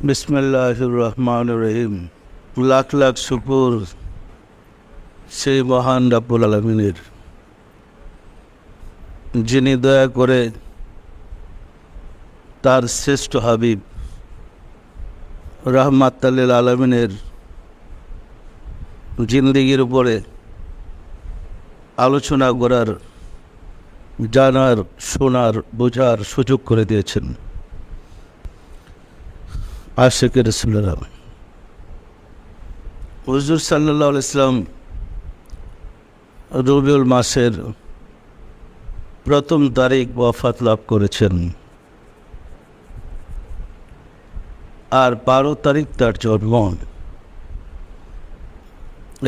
বিসমিল্লাহির রহমানির রহিম। লাখ লাখ শুকর সেই মহান রাব্বুল আলামিনের, যিনি দয়া করে তার শ্রেষ্ঠ হাবিব রাহমাতুল লিল আলামিনের জিন্দেগির উপরে আলোচনা করার, জানার, শোনার, বোঝার সুযোগ করে দিয়েছেন। আশিকে রাসূলুল্লাহ হুজুর সাল্লাল্লাহু আলাইহি ওয়াসাল্লাম রবিউল মাসের প্রথম তারিখ ওয়াফাত লাভ করেছেন, আর 12 তারিখ তার জন্ম।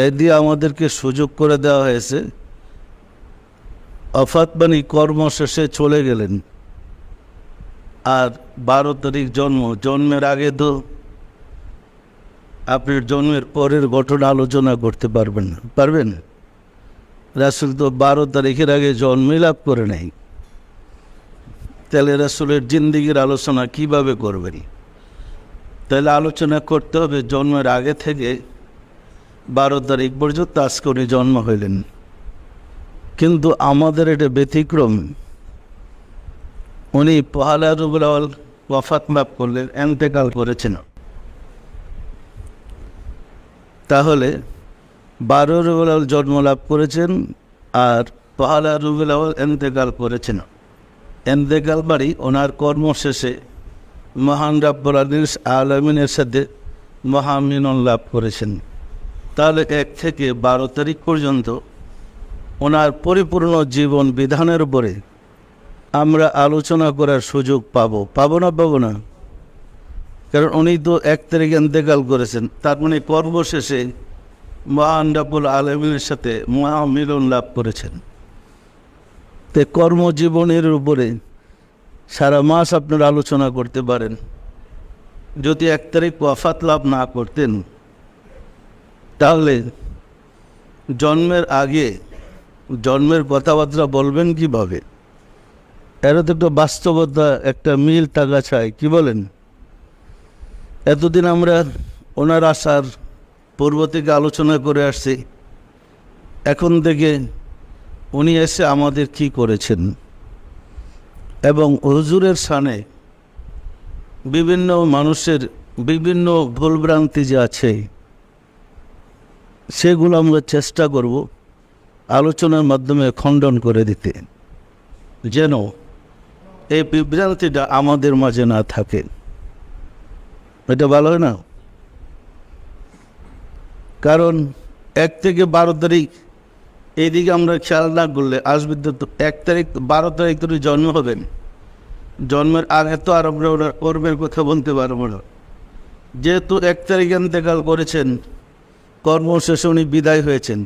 এই দিয়ে আমাদেরকে সুযোগ করে দেওয়া হয়েছে, ওয়াফাত মানে কর্ম শেষে চলে গেলেন, আর 12 তারিখ জন্ম। জন্মের আগে তো আপনার জন্মের পরের ঘটনা আলোচনা করতে পারবেন? রাসূল তো 12 তারিখের আগে জন্মই লাভ করে নাই, তাহলে রাসূলের জিন্দেগির আলোচনা কিভাবে করবেন? তাহলে আলোচনা করতে হবে জন্মের আগে থেকে 12 তারিখ পর্যন্ত। আজকে উনি জন্ম হইলেন, কিন্তু আমাদের এটা ব্যতিক্রম। উনি পহেলা রবিউল আউয়াল ওয়াফাত লাভ করলেন, ইন্তেকাল করেছেন। তাহলে 12 রবিউল আউয়াল জন্ম লাভ করেছেন আর পহেলা রবিউল আউয়াল ইন্তেকাল করেছেন। ইন্তেকাল বাড়ি ওনার কর্ম শেষে মহান রাব্বুল আলামিনের সাথে মহামিলন লাভ করেছেন। তাহলে 1 থেকে 12 তারিখ পর্যন্ত ওনার পরিপূর্ণ জীবন বিধানের উপরে আমরা আলোচনা করার সুযোগ পাবো না? কারণ উনি তো 1 তারিখে ইন্তেকাল করেছেন, তার মানে কর্ম শেষে মহান রাব্বুল আলামিনের সাথে মহামিলন লাভ করেছেন। তে কর্মজীবনের উপরে সারা মাস আপনারা আলোচনা করতে পারেন। যদি 1 তারিখ ওয়াফাত লাভ না করতেন, তাহলে জন্মের আগে জন্মের কথাবার্তা বলবেন কিভাবে? এরা তো একটা বাস্তবতা, একটা মিল থাকা চাই, কি বলেন? এতদিন আমরা ওনার আসার পূর্ব থেকে আলোচনা করে আসছি, এখন থেকে উনি এসে আমাদের কি করেছেন, এবং হুজুরের শানে বিভিন্ন মানুষের বিভিন্ন ভুলভ্রান্তি যে আছে, সেগুলো আমরা চেষ্টা করব আলোচনার মাধ্যমে খণ্ডন করে দিতে, যেন এই বিভ্রান্তিটা আমাদের মাঝে না থাকে। এটা ভালো হয় না? কারণ 1 থেকে 12 তারিখ এইদিকে আমরা খেয়াল না করলে আসবে তো 1 তারিখ 12 তারিখ তো জন্ম হবেন। জন্মের আগে তো আর আমরা ওনার কর্মের কথা বলতে পারবো না। যেহেতু 1 তারিখ ইন্তেকাল করেছেন, কর্ম শেষে উনি বিদায় হয়েছেন,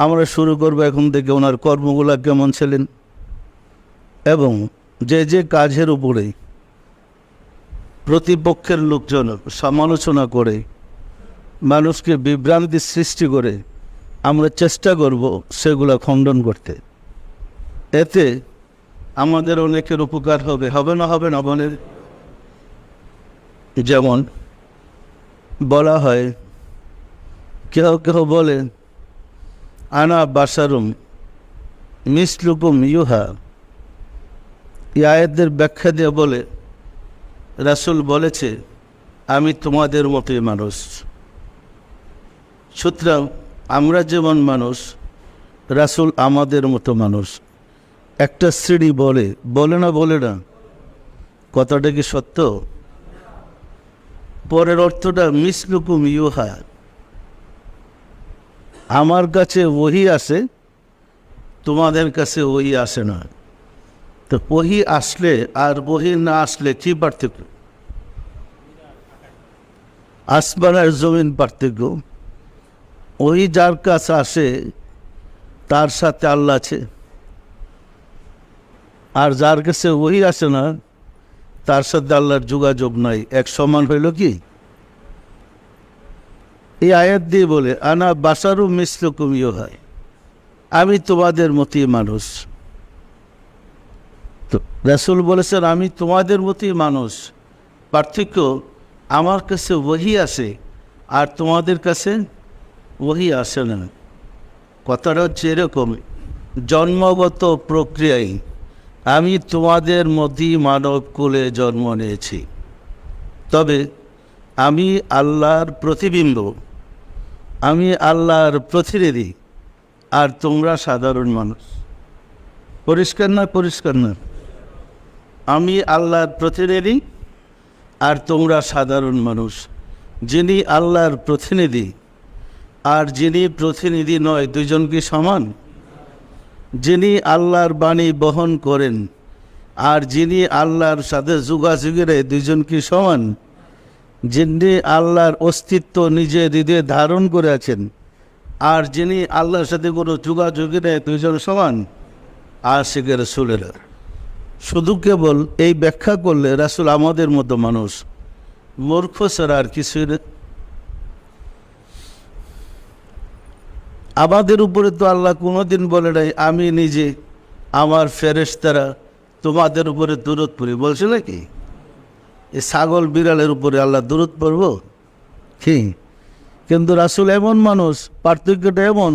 আমরা শুরু করবো এখন থেকে ওনার কর্মগুলো কেমন ছিলেন, এবং যে কাজের উপরে প্রতিপক্ষের লোকজন সমালোচনা করে মানুষকে বিভ্রান্তি সৃষ্টি করে, আমরা চেষ্টা করব সেগুলো খণ্ডন করতে। এতে আমাদের অনেকের উপকার হবে না বলে? যেমন বলা হয়, কেউ বলে আনা বাশারুম মিসলুকুম ইউহা। এই আয়াতের ব্যাখ্যা দিয়ে বলে, রাসূল বলেছে আমি তোমাদের মতোই মানুষ। সুতরাং আমরা যেমন মানুষ, রাসূল আমাদের মতো মানুষ। একটা শ্রেণী বলে না কথাটা কি সত্য? পরের অর্থটা মিসলুকুম ইউহা, আমার কাছে ওহী আসে, তোমাদের কাছে ওহী আসে না। তো ওহী আসলে আর ওহী না আসলে কি পার্থক্য? আসমান আর জমিন পার্থক্য। ওহী যার কাছে আসে তার সাথে আল্লাহ আছে, আর যার কাছে ওহী আসে না তার সাথে আল্লাহর যোগাযোগ নাই। এক সমান হইল কি? এই আয়াত দিয়ে বলে আনা বাশারুম মিসলুকুম ইউহা, আমি তোমাদের মতোই মানুষ। তো রাসূল বলেছেন আমি তোমাদের মতোই মানুষ। পার্থক্য আমার কাছে ওহী আসে আর তোমাদের কাছে ওহী আসে না। কথাটা হচ্ছে এরকম, জন্মগত প্রক্রিয়ায় আমি তোমাদের মধ্যেই মানব কুলে জন্ম নিয়েছি, তবে আমি আল্লাহর প্রতিবিম্ব, আমি আল্লাহর প্রতিনিধি, আর তোমরা সাধারণ মানুষ। পরিষ্কার না? পরিষ্কার না? আমি আল্লাহর প্রতিনিধি আর তোমরা সাধারণ মানুষ। যিনি আল্লাহর প্রতিনিধি আর যিনি প্রতিনিধি নয়, দুইজন কি সমান? যিনি আল্লাহর বাণী বহন করেন আর যিনি আল্লাহর সাথে যোগাযোগের, দুইজন কি সমান? যিনি আল্লাহর অস্তিত্ব নিজে হৃদয়ে ধারণ করে আছেন আর যিনি আল্লাহর সাথে কোনো যোগাযোগের, দুইজন সমান? আশিকের রাসূলেরা। শুধু কেবল এই ব্যাখ্যা করলে রাসূল আমাদের মতো মানুষ, মূর্খ ছাড়া আর কিছুই না। আমাদের উপরে তো আল্লাহ কোনোদিন বলে নাই আমি নিজে আমার ফেরেশতারা তোমাদের উপরে দরুদ পড়ি, বলছে নাকি? এই ছাগল বিড়ালের উপরে আল্লাহ দরুদ পড়ব কি? কিন্তু রাসূল এমন মানুষ, পার্থক্যটা এমন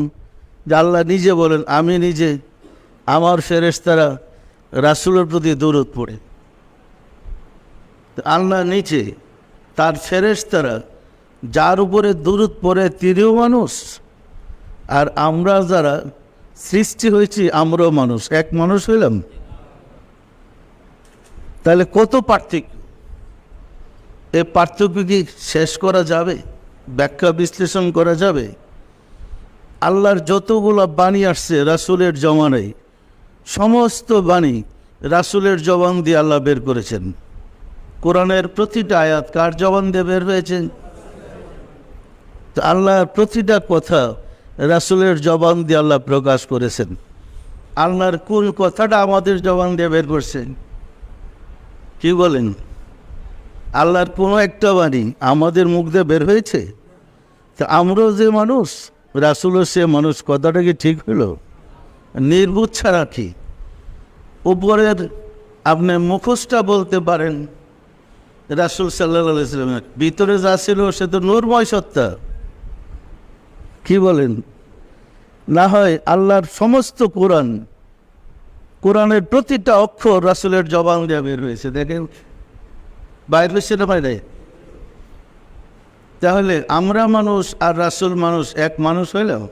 যে আল্লাহ নিজে বলেন আমি নিজে আমার ফেরেশতারা রাসূলের প্রতি দরুদ পড়ে। আল্লাহ নিচে তার ফেরেশতারা যার উপরে দরুদ পড়ে তিনিও মানুষ, আর আমরা যারা সৃষ্টি হয়েছি আমরাও মানুষ, এক মানুষ হইলাম। তাহলে কত পার্থক্য! এই পার্থক্য কি শেষ করা যাবে? ব্যাখ্যা বিশ্লেষণ করা যাবে? আল্লাহর যতগুলো বাণী আসছে রাসূলের জমানায়, সমস্ত বাণী রাসূলের জবান দিয়ে আল্লাহ বের করেছেন। কোরআনের প্রতিটা আয়াত কার জবান দিয়ে বের হয়েছে? তো আল্লাহর প্রতিটা কথা রাসূলের জবান দিয়ে আল্লাহ প্রকাশ করেছেন। আল্লাহর কোন কথাটা আমাদের জবান দিয়ে বের করছেন? কি বলেন? আল্লাহর কোনো একটা বাণী আমাদের মুখ দিয়ে বের হয়েছে? তা আমরাও যে মানুষ, রাসূলও সে মানুষ, কথাটা কি ঠিক হলো? নির্বুধ ছাড়া কি? উপরের আপনি মুখোশটা বলতে পারেন রাসূল সাল্লাল্লাহু আলাইহি ওয়াসাল্লামের, ভিতরে যা ছিল সে তো নূরময় সত্তা। কি বলেন? না হয় আল্লাহর সমস্ত কোরআনের প্রতিটা অক্ষর রাসূলের জবান দিয়ে বের হয়েছে, দেখেন বাইর হয়েছে না বাইরে? তাহলে আমরা মানুষ আর রাসূল মানুষ, এক মানুষ হইলাম?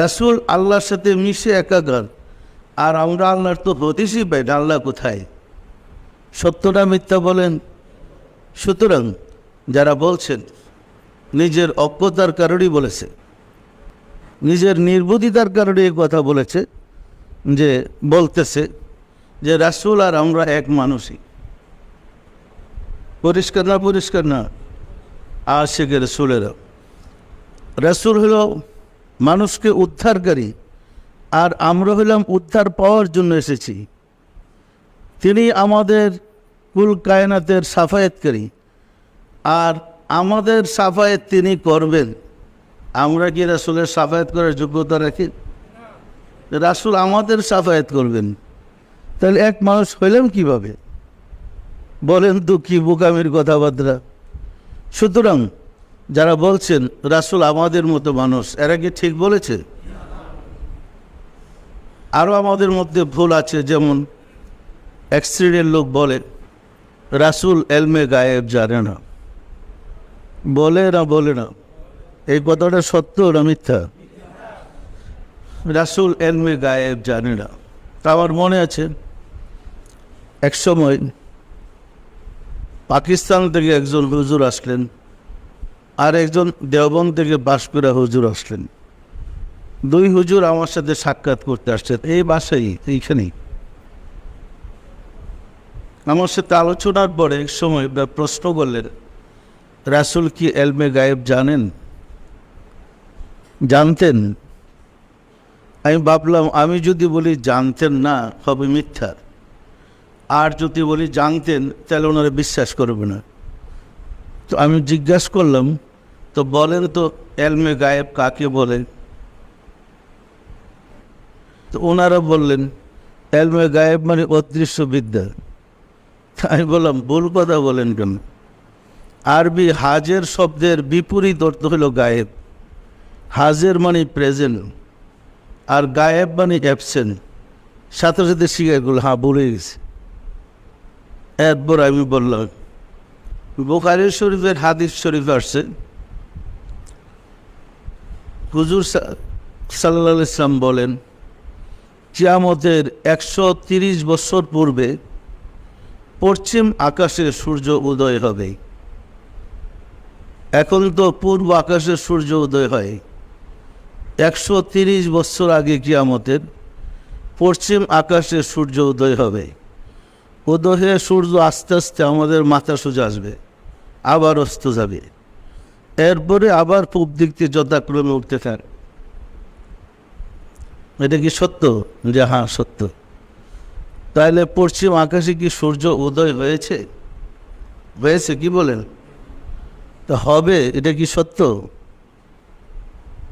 রাসূল আল্লাহর সাথে মিশে একাকার, আর আমরা আল্লাহর তো হদিসই পাই না, আল্লাহ কোথায়? সত্যটা মিথ্যা বলেন। সুতরাং যারা বলছেন নিজের অজ্ঞতার কারণেই বলেছে, নিজের নির্বুদ্ধিতার কারণে এই কথা বলেছে, যে বলতেছে যে রাসূল আর আমরা এক মানুষই। পরিষ্কার না? পরিষ্কার না? আশিকের রাসূলেরা, রাসূল হলো মানুষকে উদ্ধারকারী, আর আমরা হলাম উদ্ধার পাওয়ার জন্য এসেছি। তিনি আমাদের কুল কায়নাতের সাফায়েতকারী, আর আমাদের সাফায়েত তিনি করবেন। আমরা কি রাসূলের সাফায়েত করার যোগ্যতা রাখি? রাসূল আমাদের সাফায়েত করবেন। তাহলে এক মানুষ হইলাম কিভাবে? বলেন তো, কি বোকামির কথাবার্তা! সুতরাং যারা বলছেন রাসূল আমাদের মতো মানুষ, এরা কি ঠিক বলেছে? আরও আমাদের মধ্যে ভুল আছে। যেমন এক শ্রেণীর লোক বলে রাসূল এলমে গায়েব জানে না। বলে না এই কথাটা সত্য না মিথ্যা? রাসূল এলমে গায়েব জানে না। তা আমার মনে আছে এক সময় পাকিস্তান থেকে একজন হুজুর আসলেন, আর একজন দেওবন্দ থেকে বাঁশকুড়া হুজুর আসলেন। দুই হুজুর আমার সাথে সাক্ষাৎ করতে আসছেন এই বাসায়, এইখানেই। আমার সাথে আলোচনার পরে এক সময় প্রশ্ন করলেন, রাসূল কি এলমে গায়েব জানেন? জানতেন? আমি ভাবলাম আমি যদি বলি জানতেন না হবে মিথ্যা, আর যদি বলি জানতেন তাহলে ওনারা বিশ্বাস করবে না। তো আমি জিজ্ঞাসা করলাম, তো বলেন তো এলমে গায়েব কাকে বলে? তো ওনারা বললেন এলমে গায়েব মানে অদৃশ্য বিদ্যা। আমি বললাম ভুল কথা বলেন কেন? আরবি হাজের শব্দের বিপরীত অর্থ হলো গায়েব। হাজের মানে প্রেজেন্ট, আর গায়েব মানে অ্যাবসেন্ট। সাথে সাথে স্বীকার করলো, হ্যাঁ ভুলে গেছি। এরপর আমি বললাম, বুখারী শরীফের হাদিস শরীফ আসছে, হুজুর সাল্লাল্লাহু আলাইহি ওয়াসাল্লাম বলেন, কিয়ামতের 130 বছর পূর্বে পশ্চিম আকাশে সূর্য উদয় হবে। এখন তো পূর্ব আকাশে সূর্য উদয় হয়। 130 বছর আগে কিয়ামতের পশ্চিম আকাশে সূর্য উদয় হবে। উদয় হয়ে সূর্য আস্তে আস্তে আমাদের মাথা সোজা আসবে, আবার অস্ত যাবে, এরপরে আবার পূব দিক থেকে যথাক্রমে উঠতে থাকে। এটা কি সত্য? যে হ্যাঁ সত্য। তাহলে পশ্চিম আকাশে কি সূর্য উদয় হয়েছে? হয়েছে, কি বলেন? তা হবে, এটা কি সত্য?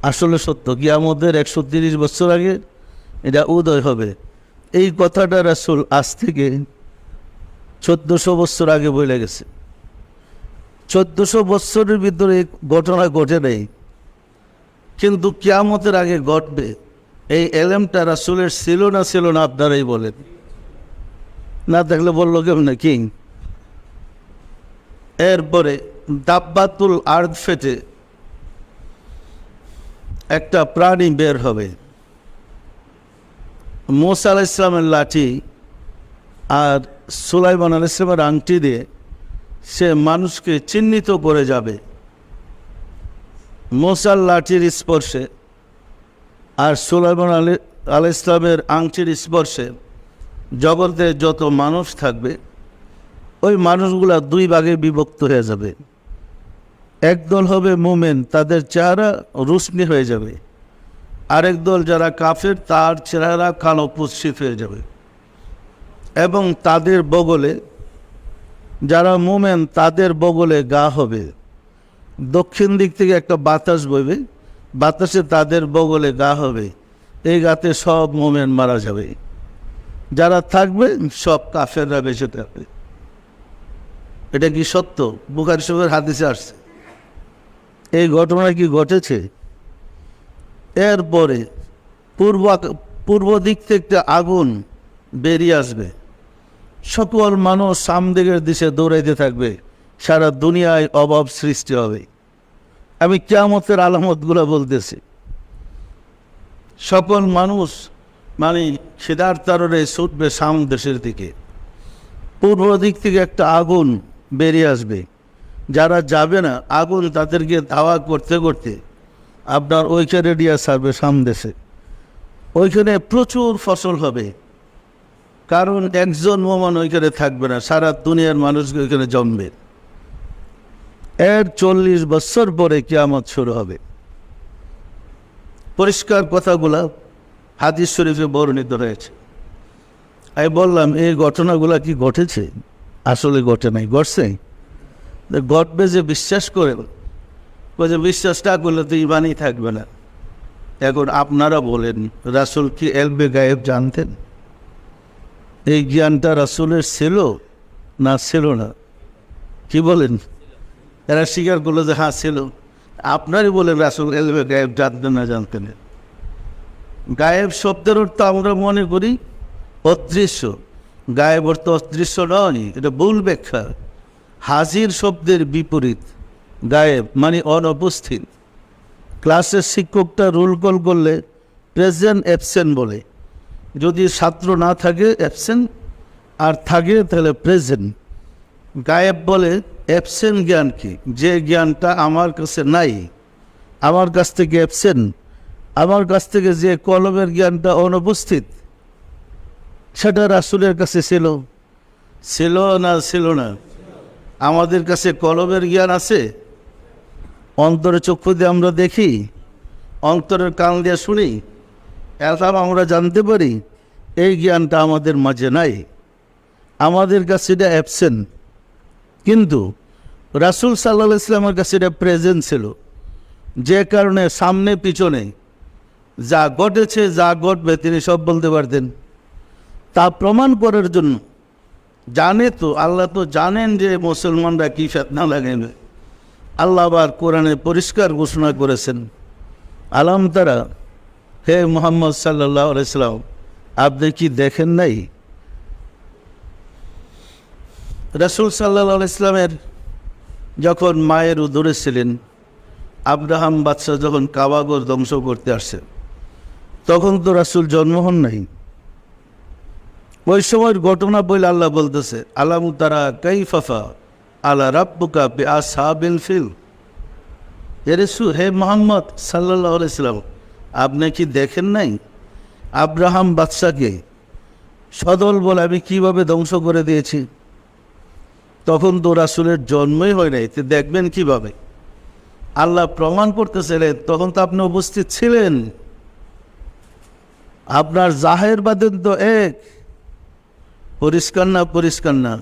আসলে সত্য। কিয়ামতের 130 বছর আগে এটা উদয় হবে। এই কথাটা রাসূল আজ থেকে 1400 বছর আগে বলে গেছে। 1400 বছরের ভিতরে ঘটনা ঘটে নেই, কিন্তু কিয়ামতের আগে ঘটবে এই এলেমটা রাসূলের ছিল না ছিল না আপনারাই বলেন। না থাকলে বললো কেমন কি? এরপরে দাব্বাতুল আরদ ফেটে একটা প্রাণী বের হবে। মূসা আলাইহিস সালামের লাঠি আর সুলাইমান আলাইহিস সালামের আংটি দিয়ে সে মানুষকে চিহ্নিত করে যাবে। মূসার লাঠির স্পর্শে আর সুলাইমান আলাইহিস সালামের আংটির স্পর্শে জগতে যত মানুষ থাকবে, ওই মানুষগুলা দুই ভাগে বিভক্ত হয়ে যাবে। একদল হবে মুমিন, তাদের চেহারা রুশনি হয়ে যাবে। আরেক দল যারা কাফের, তার চেহারা কালো কুৎসিত হয়ে যাবে। এবং তাদের বগলে, যারা মুমিন তাদের বগলে গা হবে। দক্ষিণ দিক থেকে একটা বাতাস বইবে, বাতাসে তাদের বগলে গা হবে। এই গাতে সব মুমিন মারা যাবে, যারা থাকবে সব কাফেররা বেঁচে থাকবে। এটা কি সত্য? বুখারী শরীফের হাদিসে আসছে। এই ঘটনা কি ঘটেছে? এরপরে পূর্ব দিক থেকে আগুন বেরিয়ে আসবে। সকল মানুষ সামদিকের দিকে দৌড়াইতে থাকবে, সারা দুনিয়ায় অভাব সৃষ্টি হবে। আমি কিয়ামতের আলামতগুলো বলতেছি। সকল মানুষ মানে খিদার তাড়নে ছুটবে সাম দেশের দিকে। পূর্ব দিক থেকে একটা আগুন বেরিয়ে আসবে। যারা যাবে না, আগুন তাদেরকে ধাওয়া করতে করতে আপনার ওইখানে নিয়ে ছাড়বে সামদেশে। ওইখানে প্রচুর ফসল হবে, কারণ একজন মুমিন ওইখানে থাকবে না, সারা দুনিয়ার মানুষ ওইখানে জন্মবে। এর 40 বছর পরে কিয়ামত শুরু হবে। পরিষ্কার কথাগুলা হাদিস শরীফে বর্ণিত রয়েছে। আমি বললাম, এই ঘটনাগুলা কি ঘটেছে? আসলে ঘটে নাই। ঘটছে? ঘটবে যে বিশ্বাস করে, যে বিশ্বাসটা করলে তো ইমানই থাকবে না। এখন আপনারা বলেন, রাসূল কি এলবে গায়েব জানতেন? এই জ্ঞানটা রাসূলের ছিল না ছিল না? কি বলেন? এরা স্বীকার করলো যে হ্যাঁ ছিল। আপনারই বলেন রাসূল এলবে গায়েব জানতেন না জানতেন? গায়েব শব্দের অর্থ আমরা মনে করি অদৃশ্য। গায়েব অর্থ অদৃশ্য নয়, এটা ভুল ব্যাখ্যা। হাজির শব্দের বিপরীত গায়েব মানে অনুপস্থিত। ক্লাসের শিক্ষকটা রোল কল করলে প্রেজেন্ট অ্যাবসেন্ট বলে। যদি ছাত্র না থাকে অ্যাবসেন্ট, আর থাকে তাহলে প্রেজেন্ট। গায়েব বলে অ্যাবসেন্ট জ্ঞান কি? যে জ্ঞানটা আমার কাছে নাই, আমার কাছ থেকে অ্যাবসেন্ট। আমার কাছ থেকে যে কলমের জ্ঞানটা অনুপস্থিত, সেটা রাসূলের কাছে ছিল। ছিল না ছিল না? আমাদের কাছে কলমের জ্ঞান আছে। অন্তরের চক্ষু দিয়ে আমরা দেখি, অন্তরের কান দিয়ে শুনি, এরকম আমরা জানতে পারি। এই জ্ঞানটা আমাদের মাঝে নাই, আমাদের কাছে এটা অ্যাবসেন্ট। কিন্তু রাসূল সাল্লাল্লাহু আলাইহি ওয়াসাল্লামের কাছে এটা প্রেজেন্ট ছিল, যে কারণে সামনে পিছনে যা ঘটেছে যা ঘটবে তিনি সব বলতে পারতেন। তা প্রমাণ করার জন্য জানে তো, আল্লাহ তো জানেন যে মুসলমানরা কি ফিতনা লাগাবে। আল্লাহ আবার কোরআনে পরিষ্কার ঘোষণা করেছেন, আলাম তারা, হে মুহাম্মদ সাল্লাল্লাহু আলাইহি সাল্লাম, আপনি কি দেখেন নাই রাসূল সাল্লাল্লাহু আলাইহি সাল্লামের যখন মায়ের উদরে ছিলেন, আব্রাহাম বাদশাহ যখন কাবাগর ধ্বংস করতে আসছে, তখন তো রাসূল জন্ম হন নাই। ওই সময়ের ঘটনা বলে আল্লাহ বলতেছে, আলাম তারা কাইফা আলা রাব্বুকা বিআসহাবিল ফিল। হে মুহাম্মদ সাল্লাল্লাহু আলাইহি সাল্লাম, আপনি কি দেখেন নাই আব্রাহাম বাদশাকে সদল বলে আমি কিভাবে ধ্বংস করে দিয়েছি? তখন তো রাসূলের জন্মই হয় নাই, তো দেখবেন কিভাবে? আল্লাহ প্রমাণ করতেছিলেন, তখন তো আপনি উপস্থিত ছিলেন। আপনার জাহের বাদেন তো এক, পরিষ্কার না? পরিষ্কার না?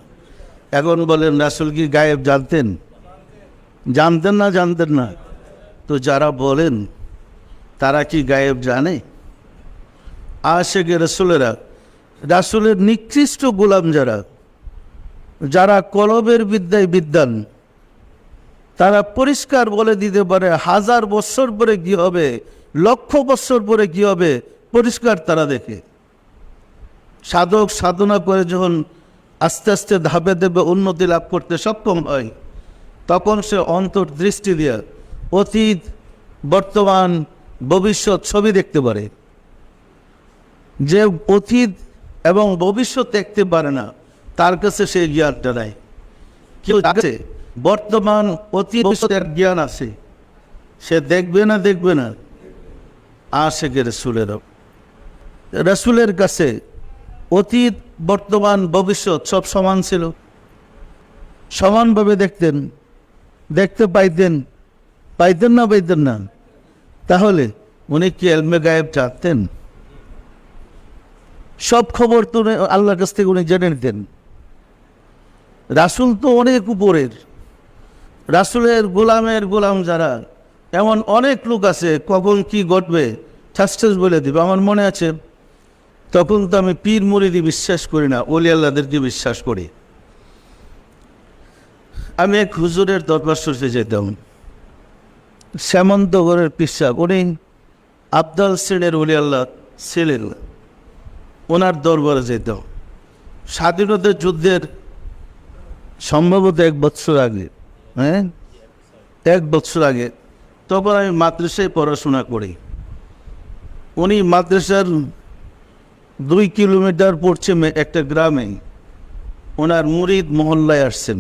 এখন বলেন রাসূল কি গায়েব জানতেন? জানতেন না? জানতেন না? তো যারা বলেন তারা কি গায়েব জানে? আশিকে রাসূলেরা, রাসূলের নিকৃষ্ট গোলাম যারা, যারা কলবের বিদ্যায় বিদ্বান, তারা পরিষ্কার বলে দিতে পারে 1000 বছর পরে কি হবে, লক্ষ বছর পরে কি হবে, পরিষ্কার তারা দেখে। সাধক সাধনা করে যখন আস্তে আস্তে ধাপে ধাপে উন্নতি লাভ করতে সক্ষম হয়, তখন সে অন্তর্দৃষ্টি দিয়ে অতীত, বর্তমান, ভবিষ্যৎ ছবি দেখতে পারে। যে অতীত এবং ভবিষ্যৎ দেখতে পারে না, তার কাছে সেই জ্ঞানটা নাই। কেউ আছে বর্তমান, অতীত, ভবিষ্যতের জ্ঞান আছে, সে দেখবে না? দেখবে না? আশিকে রাসূলের, রাসূলের কাছে অতীত, বর্তমান, ভবিষ্যৎ সব সমান ছিল, সমানভাবে দেখতেন, দেখতে পাইতেন। পাইতেন না? পাইতেন না? তাহলে উনি কি ইলমে গায়েব জানতেন? সব খবর তো আল্লাহর কাছ থেকে উনি জেনে নিতেন। রাসূল তো অনেক উপরের, রাসূলের গোলামের গোলাম যারা, এমন অনেক লোক আছে, কখন কি ঘটবে ঠাস ঠাস বলে দিবে। আমার মনে আছে, তখন তো আমি পীর মুরিদি বিশ্বাস করি না, ওলি আল্লাহদেরকে বিশ্বাস করি। আমি এক হুজুরের দরবার শরীফে যেতাম, শ্যামন্তগড়ের পিসাব, উনি আবদাল শ্রেণীর ওলি আল্লাহ ছিলেন, ওনার দরবারে যেতাম। স্বাধীনতা যুদ্ধের সম্ভবত 1 বছর আগে, 1 বছর আগে, তখন আমি মাদ্রাসায় পড়াশোনা করি। উনি মাদ্রাসার 2 কিলোমিটার পশ্চিমে একটা গ্রামে ওনার মুরিদ মহল্লায় আসছেন।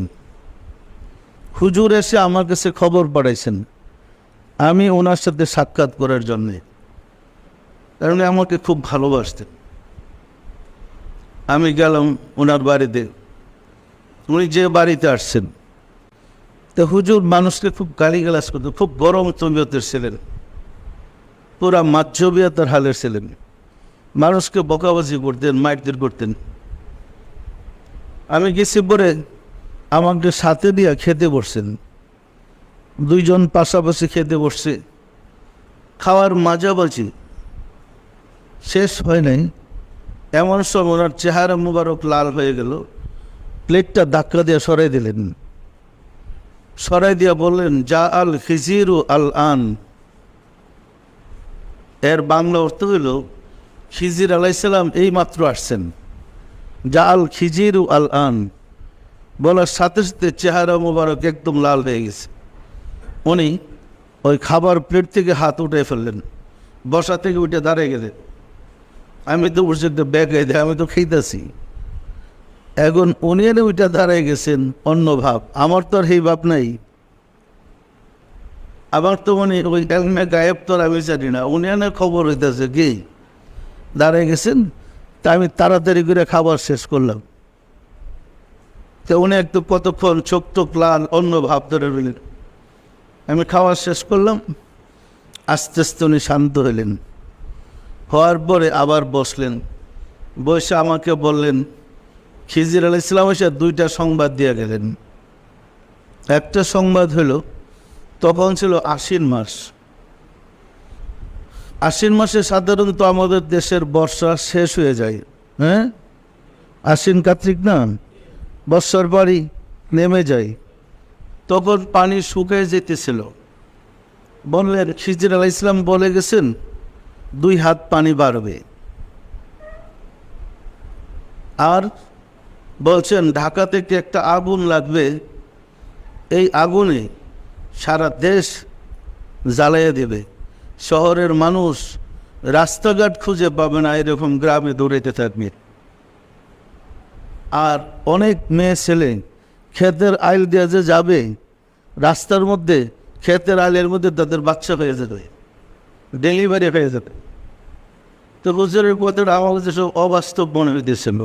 হুজুর এসে আমার কাছে খবর পাঠাইছেন আমি ওনার সাথে সাক্ষাৎ করার জন্যে, কারণ আমাকে খুব ভালোবাসতেন। আমি গেলাম ওনার বাড়িতে। উনি যে বাড়িতে আসছেন, তো হুজুর মানুষকে খুব গালিগালাজ করতেন, খুব গরম তবিয়তের ছিলেন, পুরা মাজ্জবিয়াতের হালের ছিলেন, মানুষকে বকাবাজি করতেন, মারধর করতেন। আমি গেছি পরে আমাকে সাথে দিয়ে খেতে বসছেন, 2 জন পাশাপাশি খেতে বসছে। খাওয়ার মাঝামাঝি শেষ হয় নাই, এমন সময় ওনার চেহারা মুবারক লাল হয়ে গেল, প্লেটটা ধাক্কা দিয়ে সরাই দিলেন। সরাই দিয়া বললেন, যা আল খিজিরু আল আন। এর বাংলা অর্থ হইল, খিজির আলাইসাল্লাম এই মাত্র আসছেন। যা আল খিজিরু আল আন বলার সাথে সাথে চেহারা মুবারক একদম লাল হয়ে গেছে। উনি ওই খাবার প্লেট থেকে হাত উঠে ফেললেন, বসা থেকে উঠে দাঁড়িয়ে গেলেন। আমি তো বসে ব্যাগ দেয়, আমি তো খেতেছি। এখন উনি এনে ওইটা দাঁড়িয়ে গেছেন অন্য ভাব, আমার তো আর সেই ভাব নাই। আমার তো উনি ওই এলমে গায়েব তো আমি জানি না, উনি এনে খবর হইতেছে কি দাঁড়িয়ে গেছেন। তা আমি তাড়াতাড়ি করে খাবার শেষ করলাম। তো উনি একটু কতক্ষণ চোখ টোক লাল অন্য ভাব ধরে রইলেন। আমি খাওয়া শেষ করলাম, আস্তে আস্তে উনি শান্ত হইলেন। হওয়ার পরে আবার বসলেন, বসে আমাকে বললেন, খিজির আলাইহিস সালাম এসে 2টা সংবাদ দিয়ে গেলেন। একটা সংবাদ হলো, তখন ছিল আশ্বিন মাস। আশ্বিন মাসে সাধারণত আমাদের দেশের বর্ষা শেষ হয়ে যায়, আশ্বিন কার্তিক না, বর্ষার পানি নেমে যায়, তখন পানি শুকিয়ে যেতেছিল। বললেন, খিজির আলাইহিস সালাম বলে গেছেন 2 হাত পানি বাড়বে। আর বলছেন ঢাকা থেকে একটা আগুন লাগবে, এই আগুনে সারা দেশ জ্বালিয়ে দেবে, শহরের মানুষ রাস্তাঘাট খুঁজে পাবে না, এরকম গ্রামে দৌড়াইতে থাকবে। আর অনেক মেয়ে ছেলে ক্ষেতের আইল দিয়ে যে যাবে, রাস্তার মধ্যে ক্ষেতের আইলের মধ্যে তাদের বাচ্চা হয়ে যাবে, ডেলিভারি হয়ে যাবে। তো হুজুরের কথাটা আমার কাছে সব অবাস্তব মনে হইতেছিল,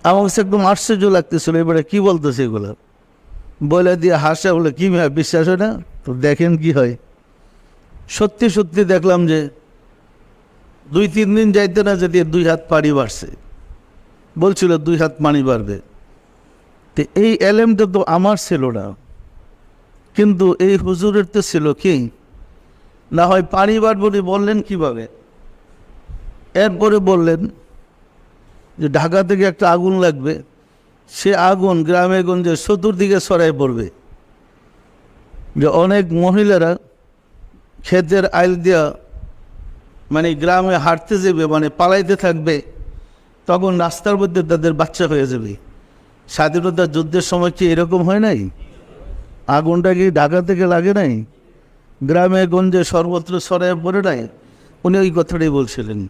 আমার কাছে একদম আশ্চর্য লাগতেছিল। এবারে কি বলতেছে এগুলো বলে দিয়ে হাসা, বলে কি বিশ্বাস হয় না? তো দেখেন কি হয়। সত্যি সত্যি দেখলাম যে 2-3 দিন যাইতে না যেতে 2 হাত পানি বাড়ছে। বলছিল 2 হাত পানি বাড়বে। তো এই এলেমটা তো আমার ছিল না, কিন্তু এই হুজুরের তো ছিল। কি না হয় পানি বাড়বে বললেন কিভাবে? এরপরে বললেন যে ঢাকা থেকে একটা আগুন লাগবে, সে আগুন গ্রামে গঞ্জে চতুর্দিকে ছড়াই পড়বে, যে অনেক মহিলারা ক্ষেতের আইল দিয়া মানে গ্রামে হাঁটতে যাবে, মানে পালাইতে থাকবে, তখন রাস্তার মধ্যে তাদের বাচ্চা হয়ে যাবে। স্বাধীনতা যুদ্ধের সময় কি এরকম হয় নাই? আগুনটা কি ঢাকা থেকে লাগে নাই? গ্রামে গঞ্জে সর্বত্র ছড়াই পড়ে নাই? উনি ওই কথাটাই বলছিলেন।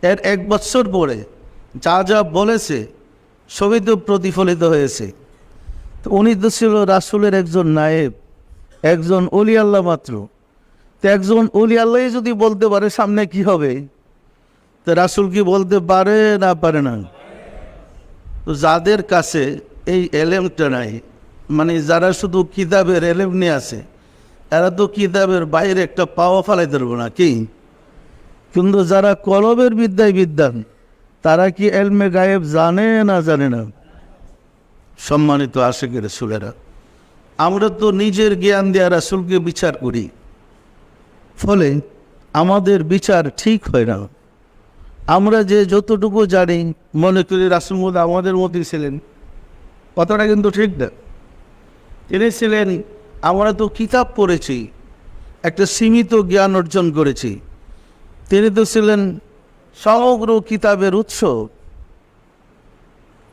এর 1 বছর পরে যা যা বলেছে সবই তো প্রতিফলিত হয়েছে। তো উনি তো ছিল রাসূলের একজন নায়েব, একজন ওলি আল্লাহ মাত্র। তো একজন ওলি আল্লাহ যদি বলতে পারে সামনে কি হবে, তো রাসূল কি বলতে পারে না পারে না? তো যাদের কাছে এই এলেমটা নাই, মানে যারা শুধু কিতাবের এলেম নিয়ে আছে, এরা তো কিতাবের বাইরে একটা পাওয়া ফেলাই ধরবো না কি? কিন্তু যারা কলবের বিদ্যায় বিদ্যান, তারা কি এলমে গায়েব জানে না জানে না? সম্মানিত আশিকের রাসূলেরা, আমরা তো নিজের জ্ঞান দিয়ে রাসূলকে বিচার করি, ফলে আমাদের বিচার ঠিক হয় না। আমরা যে যতটুকু জানি মনে করি রাসূল আমাদের মধ্যে ছিলেন, কথাটা কিন্তু ঠিক না। তিনি ছিলেন, আমরা তো কিতাব পড়েছি, একটা সীমিত জ্ঞান অর্জন করেছি। তিনি তো ছিলেন সমগ্র কিতাবের উৎস।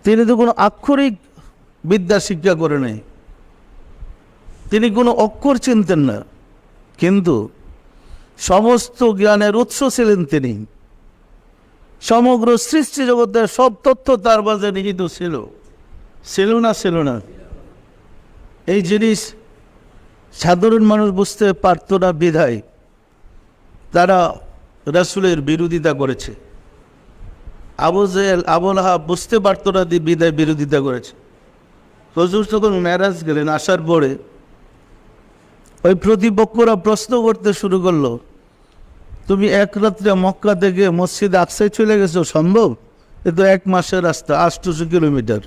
তিনি তো কোনো আক্ষরিক বিদ্যা শিক্ষা করে নাই, তিনি কোনো অক্ষর চিনতেন না, কিন্তু সমস্ত জ্ঞানের উৎস ছিলেন তিনি। সমগ্র সৃষ্টি জগতের সব তথ্য তার মাঝে নিহিত ছিল। ছিল না? ছিল না? এই জিনিস সাধারণ মানুষ বুঝতে পারত না বিধায় তারা রাসূলের বিরোধিতা করেছে। আবু জেহেল, আবু লাহাব বুঝতে পারত না বিদায় বিরোধিতা করেছে। হুজুর যখন মেরাজ গেলেন, আসার পরে ওই প্রতিপক্ষরা প্রশ্ন করতে শুরু করলো, তুমি এক রাত্রে মক্কা থেকে মসজিদ আকসায় চলে গেছো, সম্ভব? এ তো 1 মাসের রাস্তা, 800 কিলোমিটার,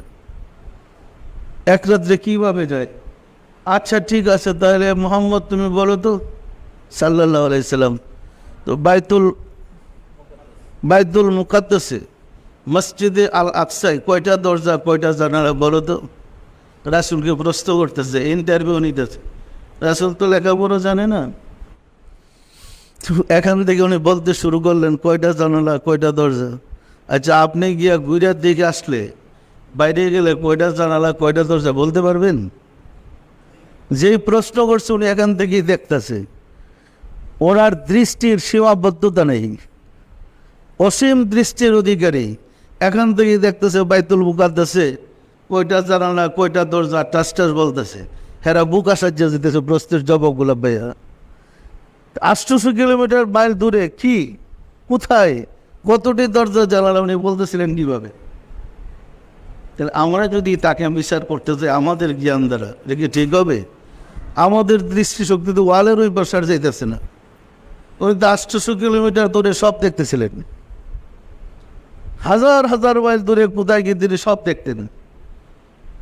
এক রাত্রে কীভাবে যায়? আচ্ছা ঠিক আছে, তাহলে মুহাম্মদ তুমি বলো তো সাল্লাল্লাহু আলাইহি সাল্লাম, তো বাইতুল মুকাদ্দাসে মসজিদে আল আকসায় কয়টা দরজা কয়টা জানালা বলো তো? রাসূলকে প্রশ্ন করতেছে, ইন্টারভিউ নিতেছে। রাসূল তো লেখাপড়া জানে না। এখান থেকে উনি বলতে শুরু করলেন, কয়টা জানালা কয়টা দরজা? আচ্ছা, আপনি গিয়া গুজরাট দিকে আসলে বাইরে গেলে কয়টা জানালা কয়টা দরজা বলতে পারবেন? যেই প্রশ্ন করছে উনি এখান থেকেই দেখতেছে। ওনার দৃষ্টির সীমাবদ্ধতা নেই, অসীম দৃষ্টির অধিকারী। এখান থেকেই দেখতেছে বাইতুল মুকাদ্দাসে কয়টা জানালা কয়টা দরজা টাস টাস বলতেছে। হেরা বুক আসার্য যেতেছে প্রশ্নের জবাবগুলো ভাইয়া। 800 কিলোমিটার মাইল দূরে কি, কোথায়, কতটি দরজা জানালা উনি বলতেছিলেন কীভাবে? তাহলে আমরা যদি তাকে বিচার করতে চাই আমাদের জ্ঞান দ্বারা, এটা কি ঠিক হবে? আমাদের দৃষ্টিশক্তি তো ওয়ালের ওই বসার যাইতেছে না। উনি তো 800 কিলোমিটার দূরে সব দেখতেছিলেন, হাজার হাজার মাইল দূরে কোথায় গিয়ে তিনি সব দেখতেন।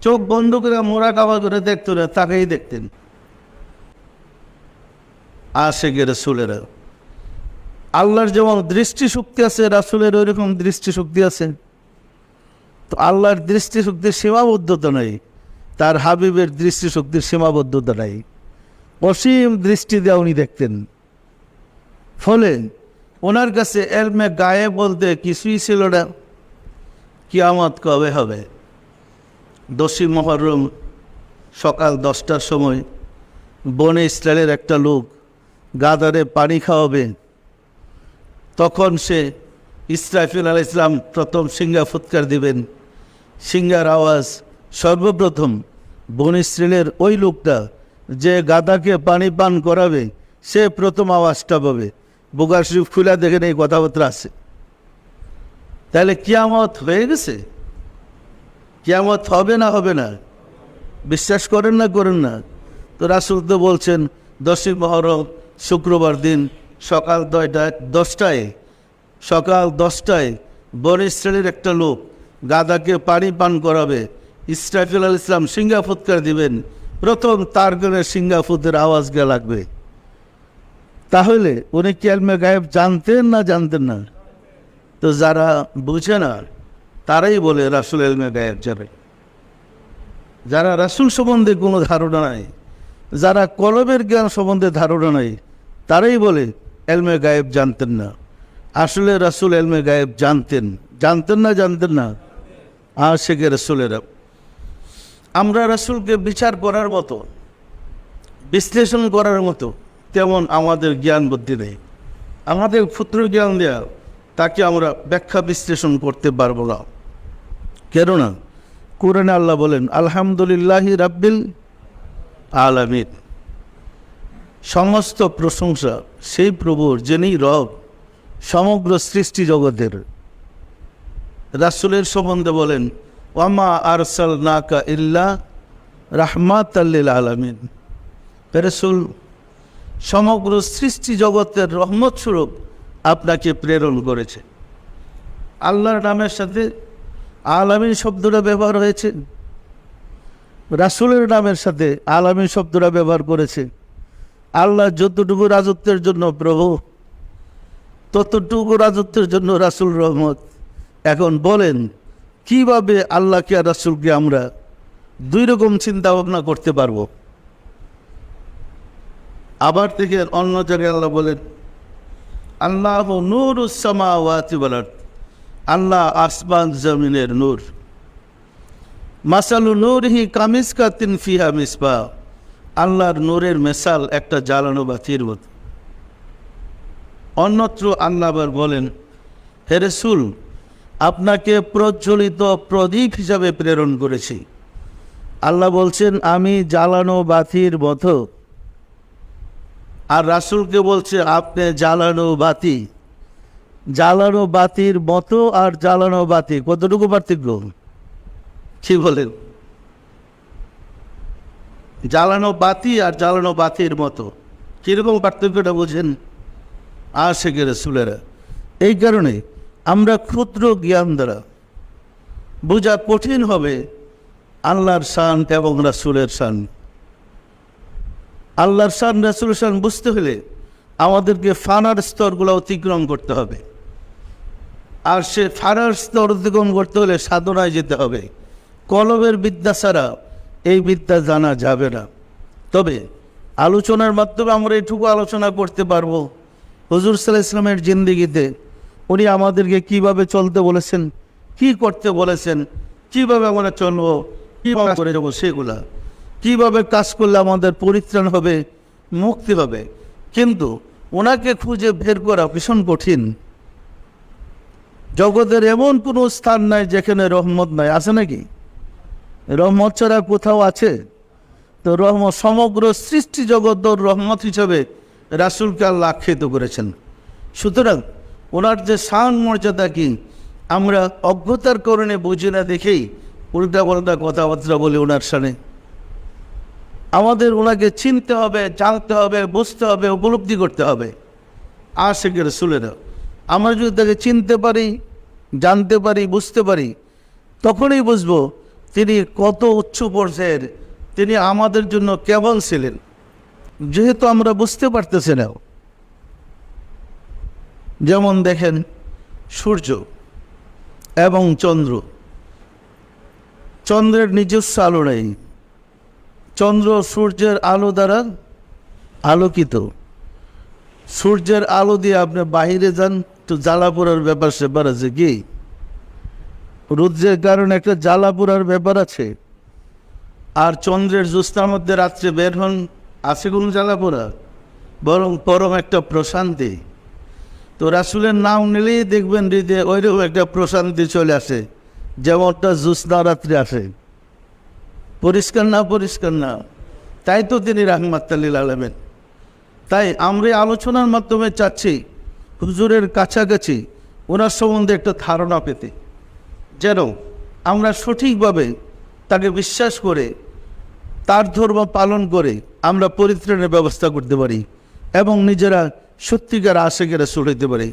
চোখ বন্ধ করে মোরাকাবা করে দেখতেন না, তাকেই দেখতেন। আশিকে রাসূলেরা, আল্লাহর যেমন দৃষ্টিশক্তি আছে, রাসূলের ওইরকম দৃষ্টিশক্তি আছে। তো আল্লাহর দৃষ্টিশক্তির সীমাবদ্ধতা নেই, তার হাবিবের দৃষ্টিশক্তির সীমাবদ্ধতা নেই। অসীম দৃষ্টি দিয়ে উনি দেখতেন। ফলে ওনার কাছে এলমে গায়েব বলতে কিছুই ছিল না। কিয়ামত কবে হবে? 10ই মুহররম সকাল 10টার সময় বনে ইসরায়েলের একটা লোক গাদারে পানি খাওয়াবে। তখন সে ইসরাফিল আলাইহিস সালাম প্রথম সিংহা ফুৎকার দিবেন। সিংহার আওয়াজ সর্বপ্রথম বনে ইসরায়েলের ওই লোকটা যে গাদাকে পানি পান করাবে সে প্রথম আওয়াজটা পাবে। বুখারী শরীফ খুলে দেখেন এই কথাবার্তা আছে। তাহলে কিয়ামত হয়ে গেছে? কিয়ামত হবে না হবে না? বিশ্বাস করেন না করেন না? তো রাসূল তো বলছেন 10ই মুহররম শুক্রবার দিন সকাল 10টায় সকাল 10টায় বনে ইসরায়েলের একটা লোক গাদাকে পানি পান করাবে। ইসরাফিল আলাইহিস সালাম সিংহা ফুৎকার দিবেন, প্রথম তার গলে সিংহা ফুতের আওয়াজ গিয়ে লাগবে। তাহলে উনি কি ইলমে গায়েব জানতেন না জানতেন না? তো যারা বুঝে না তারাই বলে রাসূল ইলমে গায়েব জানে। যারা রাসূল সম্বন্ধে কোনো ধারণা নাই, যারা কলবের জ্ঞান সম্বন্ধে ধারণা নাই, তারাই বলে ইলমে গায়েব জানতেন না। আসলে রাসূল ইলমে গায়েব জানতেন। জানতেন না জানতেন না? আশিকে রাসূলেরা আমরা রাসূলকে বিচার করার মতো, বিশ্লেষণ করার মতো তেমন আমাদের জ্ঞান বুদ্ধি নেই। আমাদের ক্ষুদ্র জ্ঞান দেওয়া তাকে আমরা ব্যাখ্যা বিশ্লেষণ করতে পারবো না। কেননা কোরআনে আল্লাহ বলেন আলহামদুলিল্লাহি রাব্বিল আলামিন, সমস্ত প্রশংসা সেই প্রভুর যিনি রব সমগ্র সৃষ্টি জগতের। রাসূলের সম্বন্ধে বলেন ওয়ামা আরসালনাকা ইল্লা রাহমাতাল লিল আলামিন, রাসূল সমগ্র সৃষ্টি জগতের রহমত স্বরূপ আপনাকে প্রেরণ করেছে। আল্লাহর নামের সাথে আলামিন শব্দটা ব্যবহার হয়েছে, রাসূলের নামের সাথে আলামিন শব্দটা ব্যবহার করেছে। আল্লাহ যতটুকু রাজত্বের জন্য প্রভু, ততটুকু রাজত্বের জন্য রাসূল রহমত। এখন বলেন কিভাবে আল্লাহকে আর রাসূলকে আমরা দুই রকম চিন্তা ভাবনা করতে পারবো? আবার থেকে অন্য জায়গায় আল্লাহ বলেন আল্লাহু নূরুস সামাওয়াতি ওয়াল আরদ, আল্লাহ আসমান জমিনের নূর। মাসালু নূরিহি কামিসকাতিন ফিহা মিসবাহ, আল্লাহর নূরের মেসাল একটা জ্বালানো বাতির মতো। অন্যত্র আল্লাহ আবার বলেন হে রাসূল, আপনাকে প্রজ্বলিত প্রদীপ হিসাবে প্রেরণ করেছি। আল্লাহ বলছেন আমি জ্বালানো বাতির মতো, আর রাসূলকে বলছে আপনি জ্বালানো বাতি। জ্বালানো বাতির মতো আর জ্বালানো বাতি কতটুকু পার্থক্য? কি বলেন? জ্বালানো বাতি আর জ্বালানো বাতির মতো কীরকম পার্থক্যটা বোঝেন আশিকে রাসূলেরা? এই কারণে আমরা ক্ষুদ্র জ্ঞান দ্বারা বোঝা কঠিন হবে আল্লাহর শান এবং রাসূলের শান। আল্লাহর শান রাসূলের শান বুঝতে হলে আমাদেরকে ফানার স্তরগুলো অতিক্রম করতে হবে। আর সে ফানার স্তর অতিক্রম করতে হলে সাধনায় যেতে হবে। কলবের বিদ্যা ছাড়া এই বিদ্যা জানা যাবে না। তবে আলোচনার মাধ্যমে আমরা এটুকু আলোচনা করতে পারবো হুজুর সাল্লাল্লাহু আলাইহি ওয়াসাল্লামের জিন্দেগিতে উনি আমাদেরকে কিভাবে চলতে বলেছেন, কি করতে বলেছেন, কিভাবে আমরা চলবো, কীভাবে করে যাবো, সেগুলা কিভাবে কাজ করলে আমাদের পরিত্রাণ হবে, মুক্তি হবে। কিন্তু ওনাকে খুঁজে বের করা ভীষণ কঠিন। জগতের এমন কোনো স্থান নাই যেখানে রহমত নাই, আছে নাকি? রহমত ছাড়া কোথাও আছে? তো রহমত সমগ্র সৃষ্টি জগৎ রহমত হিসাবে রাসূলকে আল্লাহ আখ্যায়িত করেছেন। সুতরাং ওনার যে শান মর্যাদা কি আমরা অজ্ঞতার কারণে বুঝি না দেখেই উল্টা পাল্টা কথাবার্তা বলি ওনার শানে। আমাদের ওনাকে চিনতে হবে, জানতে হবে, বুঝতে হবে, উপলব্ধি করতে হবে। আশিকে রাসূলেরা আমরা যদি তাকে চিনতে পারি, জানতে পারি, বুঝতে পারি, তখনই বুঝবো তিনি কত উচ্চ পর্যায়ের, তিনি আমাদের জন্য কেমন ছিলেন। যেহেতু আমরা বুঝতে পারতেছি না, যেমন দেখেন সূর্য এবং চন্দ্র চন্দ্রের নিজস্ব আলো নেই, চন্দ্র সূর্যের আলো দ্বারা আলোকিত। সূর্যের আলো দিয়ে আপনি বাহিরে যান, তো জ্বালা পোড়ার ব্যাপার স্যাপার আছে কি? রৌদ্রের কারণে একটা জ্বালা পোড়ার ব্যাপার আছে। আর চন্দ্রের জ্যোৎস্নার মধ্যে রাত্রে বের হন, আছে কোনো জ্বালা পোড়া? বরং পরম একটা প্রশান্তি। তো রাসূলের নাম নিলেই দেখবেন হৃদয়ে ওইরকম একটা প্রশান্তি চলে আসে, যেমনটা জ্যোৎস্না রাত্রে আসে। পরিষ্কার না? পরিষ্কার না? তাই তো তিনি রাহমাতুল লিল আলামিন। তাই আমরা আলোচনার মাধ্যমে চাচ্ছি হুজুরের কাছাকাছি ওনার সম্বন্ধে একটা ধারণা পেতে, যেন আমরা সঠিকভাবে তাকে বিশ্বাস করে তার ধর্ম পালন করে আমরা পরিত্রাণের ব্যবস্থা করতে পারি এবং নিজেরা সত্যিকার আশিকেরা চলতে পারি।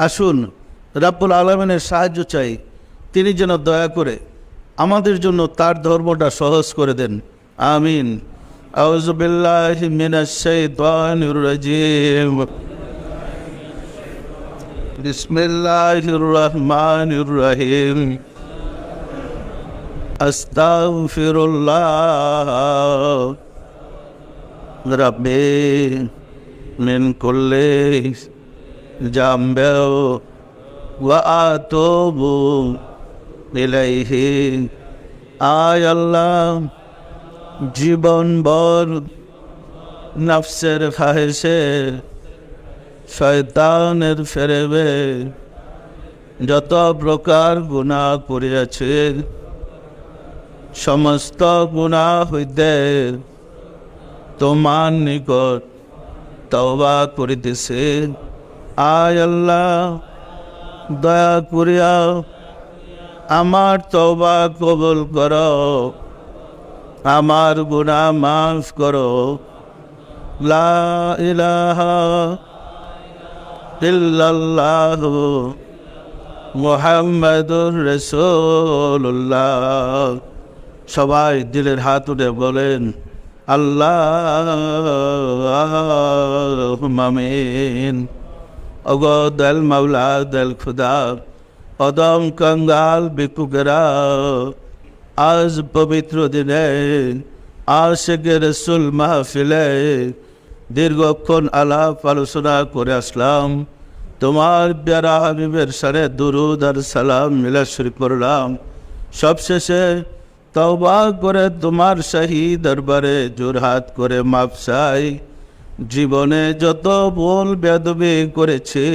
আসুন রাব্বুল আলামিনের সাহায্য চাই, তিনি যেন দয়া করে আমাদের জন্য তার ধর্মটা সহজ করে দেন। আমিন। আউযু বিল্লাহি মিনাশ শাইতানির রাজিম। বিসমিল্লাহির রহমানির রহিম। আস্তাগফিরুল্লাহ রাব্বি মিন কুল্লি জামবিন ওয়া আতুবু ইলাইহি। আয় আল্লাহ, জীবনভর নফসের খাহেশে, শয়তানের ফেরেবে যত প্রকার গুনাহ করিয়াছি, সমস্ত গুনাহ হইতে তোমার নিকট তওবা করিতেছি। আয় আল্লাহ, দয়া করিয়া আমার তওবা কবুল করো, আমার গুনাহ মাফ করো। লা ইলাহা ইল্লাল্লাহু মুহাম্মাদুর রাসূলুল্লাহ। সবাই দিলের হাত উঠে বলেন আল্লাহুম্মা আমিন। ওগো দয়াল মাওলা, দয়াল খুদা, কদম কঙ্গাল বিকুগরা, আজ পবিত্র দিনে আশিকে রাসূল মাহফিলে দীর্ঘক্ষণ আলাপ আলোচনা করে আসলাম। তোমার প্যারা হাবিবের সারে দুরুদ আর সালাম মিলা শুরু করলাম। সবশেষে তওবা করে তোমার শাহী দরবারে জোরহাত করে মাপ চাই। জীবনে যত ভুল বেয়াদবি করেছি,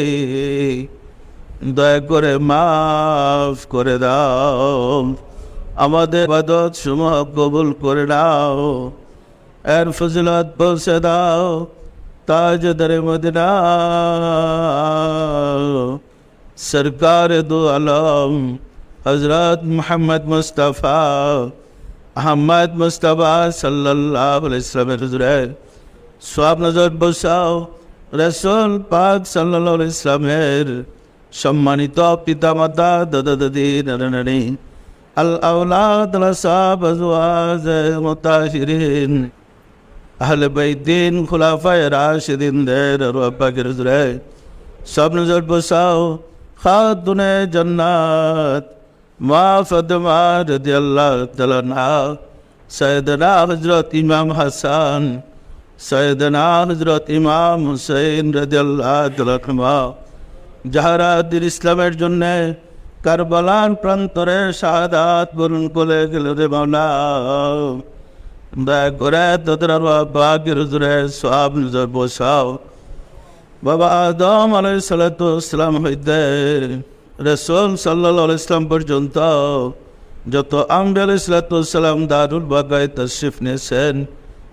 দয়া করে মাফ করে দাও। আমাদের ইবাদত সমূহ কবুল করে নাও, এর ফজিলত পৌঁছে দাও তাজদারে মদিনা সরকার দু আলম হযরত মুহাম্মদ মুস্তাফা আহমদ মুস্তাফা সাল্লাল্লাহু আলাইহি ওয়াসাল্লামের হুজুরে সওয়াব নজর বসাও। রাসূল পাক সাল্লাল্লাহু আলাইহি ওয়াসাল্লামের সম্মানিত পিতামাতা, দাদা দাদি, নানা নানি, আল আওলাদ, আসাব, আজওয়াজ মুতাহিরিন, আহলে বাইতিন, খুলাফায়ে রাশিদিনদের রূহ পাকের হুজুরে সব নজর বসাও। খাতুনে জান্নাত মা ফাতেমা রাদিয়াল্লাহু তাআলা আনহা, সাইয়েদনা হযরত ইমাম হাসান, সাইয়েদনা হযরত ইমাম হুসাইন রাদিয়াল্লাহু তাআলা আনহুমা, যাহারা দিন ইসলামের জন্য কারবালার প্রান্তরে শাহাদাত বরণ করে গেল রে মাওলা, দয়া করে তাদের পাকের হুজুরে সওয়াব নজর বসাও। বাবা আদম আলাইহিস সালাতু ওয়াসসালাম হইতে রাসূল সাল্লাল্লাহু আলাইহি ওয়াসাল্লাম পর্যন্ত যত আম্বিয়া আলাইহিস সালাতু ওয়াসসালাম দারুল বাকায় তাশরিফ নিয়েছেন,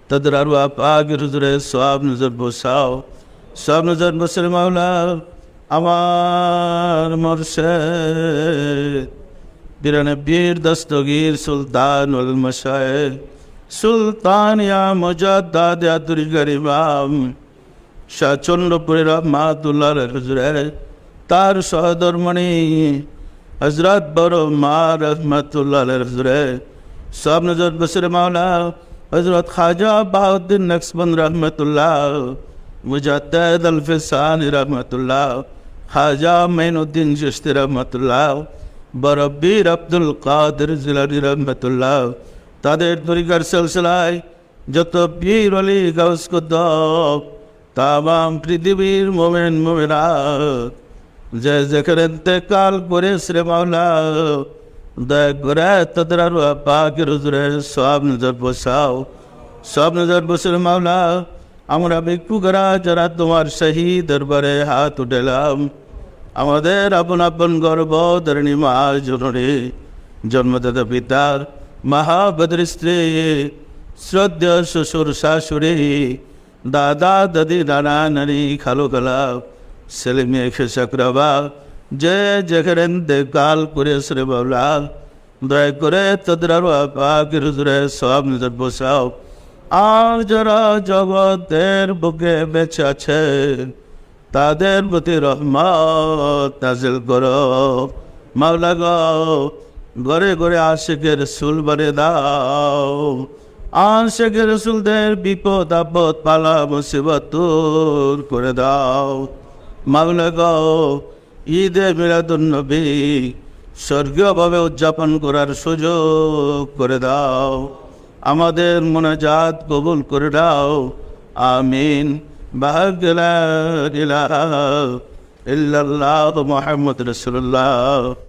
তাদের পাকের হুজুরে সওয়াব নজর বসাও। সওয়াব নজর বসার মাওলা আমার মুর্শিদ পিরানে পীর দস্তগীর সুলতানুল মাশায়েখ সুলতান ইয়া মুজাদ্দাদ ইয়া তুরিকার ইমাম শাহ চন্দ্রপুরের রহমাতুল্লাহ হুজুরে, তার সহধর্মণি হযরত বড় মা রহমাতুল্লাহ হুজুরে সব নজর বসরে মাওলা হযরত খাজা বাহাউদ্দিন নকশবন্দ রহমাতুল্লাহ, মুজাদ্দিদ আল ফিসানি রহমাতুল্লাহ, খাজা মাইনুদ্দিন চিশতি রহমাতুল্লাহ, বরব্বির আব্দুল কাদের জিলানী রহমতুল্লাহ, তাদের তরিকার সিলসিলায় যত পীর ওলি গাউস কুতুব, তামাম পৃথিবীর মোমেন মোমেনাত যে যেখানে ইন্তেকাল করেছে রে মাওলা, দয়া করে তাদের আরওয়াহ পাকের হুজুরে সব নজর বসাও, সব নজর বসে মাওলা। আমরা ভিক্ষুকরা যারা তোমার শাহী দরবারে হাত উঠেলাম, আমাদের আপন আপন গর্ব ধরণী মা জননী, জন্মদাতা পিতার মহাবদর স্ত্রী, শ্রদ্ধেয় শ্বশুর শাশুড়ি, দাদা দাদি নানা নানি খালু খালা, ছেলে মেয়ে খেসাকরাবা যে যেখানে ইন্তেকাল করেছে রে মাওলা, দয়া করে তাদের আরওয়াহ পাকের হুজুরে সব নজর বসাও। আর যারা জগতের বুকে বেঁচে আছে তাদের প্রতি রহমত নাজিল করো মাওলা গো। ঘরে ঘরে আশিকের রসুল বানিয়ে দাও, আশিকের রসুলদের বিপদ আপদ পালা মুসিবত দূর করে দাও মাওলা গো। ঈদে মিলাদুন নবী স্বর্গীয়ভাবে উদযাপন করার সুযোগ করে দাও, আমাদের মোনাজাত কবুল করে দাও। আমিন। বাহাগ লা ইলাহা ইল্লাল্লাহ মুহাম্মদ রাসূলুল্লাহ।